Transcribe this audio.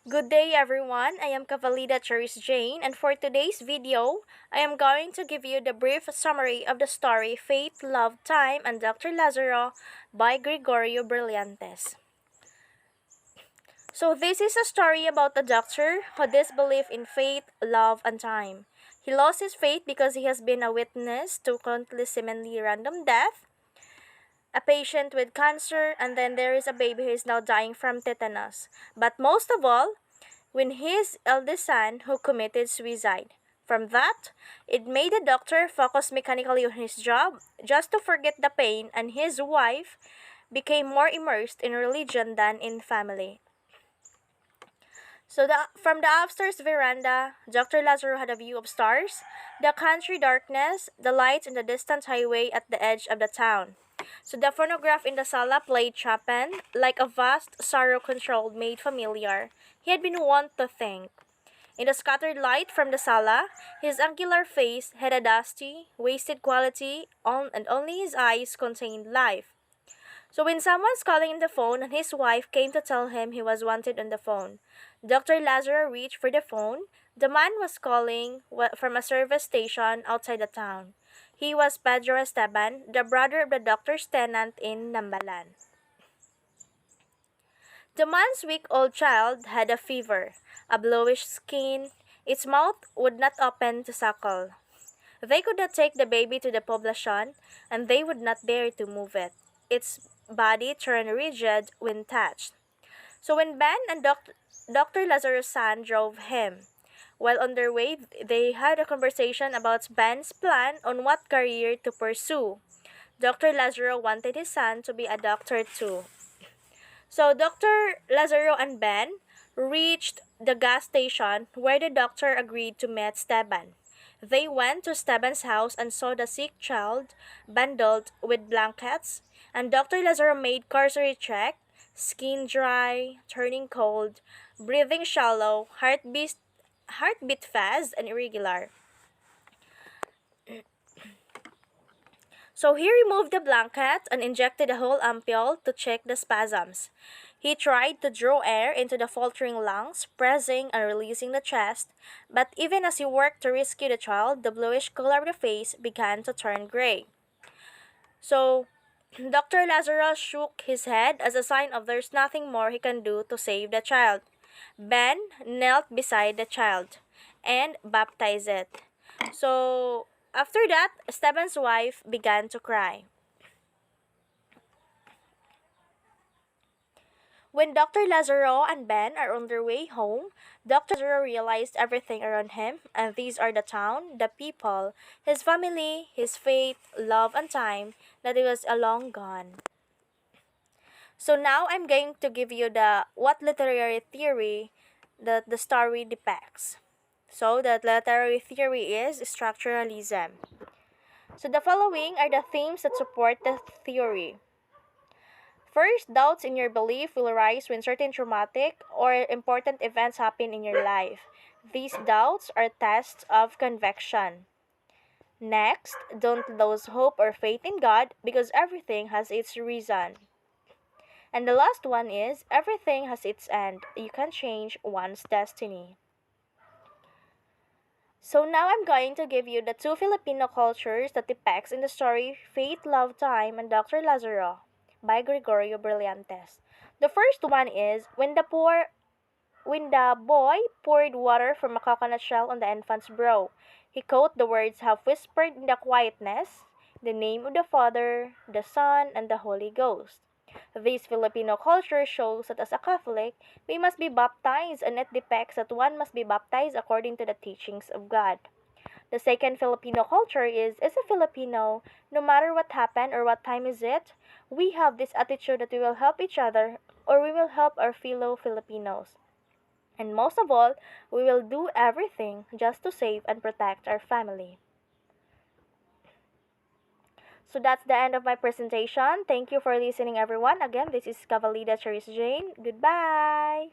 Good day everyone, I am Cavalida Charisse Jaine, and for today's video, I am going to give you the brief summary of the story Faith, Love, Time, and Dr. Lazaro by Gregorio Brillantes. So this is a story about a doctor who disbelieved in faith, love, and time. He lost his faith because he has been a witness to countless seemingly random death, a patient with cancer, and then there is a baby who is now dying from tetanus. But most of all, when his eldest son who committed suicide. From that, it made the doctor focus mechanically on his job just to forget the pain, and his wife became more immersed in religion than in family. From the upstairs veranda, Dr. Lazaro had a view of stars, the country darkness, the lights in the distant highway at the edge of the town. So the phonograph in the sala played Chopin, like a vast sorrow-controlled maid familiar he had been wont to think. In the scattered light from the sala, his angular face had a dusty, wasted quality, and only his eyes contained life. So when someone's calling in the phone and his wife came to tell him he was wanted on the phone, Dr. Lazaro reached for the phone. The man was calling from a service station outside the town. He was Pedro Esteban, the brother of the doctor's tenant in Nambalan. The man's week-old child had a fever, a bluish skin. Its mouth would not open to suckle. They could not take the baby to the poblacion, and they would not dare to move it. Its body turned rigid when touched. So when Ben and Dr. Lazaro's son drove him, while on their way, they had a conversation about Ben's plan on what career to pursue. Dr. Lazaro wanted his son to be a doctor too. So Dr. Lazaro and Ben reached the gas station where the doctor agreed to meet Esteban. They went to Esteban's house and saw the sick child bundled with blankets, and Dr. Lazaro made cursory check, skin dry, turning cold, breathing shallow, heartbeat fast and irregular. So he removed the blanket and injected a whole ampule to check the spasms. He tried to draw air into the faltering lungs, pressing and releasing the chest, but even as he worked to rescue the child, the bluish color of the face began to turn gray. So Dr. Lazaro shook his head as a sign of there's nothing more he can do to save the child. Ben knelt beside the child and baptized it. So after that, Esteban's wife began to cry. When Dr. Lazaro and Ben are on their way home, Dr. Lazaro realized everything around him, and these are the town, the people, his family, his faith, love, and time, that it was long gone. So now I'm going to give you what literary theory that the story depicts. So the literary theory is structuralism. So the following are the themes that support the theory. First, doubts in your belief will arise when certain traumatic or important events happen in your life. These doubts are tests of conviction. Next, don't lose hope or faith in God because everything has its reason. And the last one is, everything has its end. You can change one's destiny. So now I'm going to give you the two Filipino cultures that depicts in the story Faith, Love, Time, and Dr. Lazaro by Gregorio Brillantes. The first one is when the boy poured water from a coconut shell on the infant's brow. He caught the words half whispered in the quietness, the name of the Father, the Son, and the Holy Ghost. This Filipino culture shows that as a Catholic, we must be baptized, and it depicts that one must be baptized according to the teachings of God. The second Filipino culture is, as a Filipino, no matter what happened or what time is it, we have this attitude that we will help each other or we will help our fellow Filipinos. And most of all, we will do everything just to save and protect our family. So that's the end of my presentation. Thank you for listening, everyone. Again, this is Cavalida Charisse Jaine. Goodbye!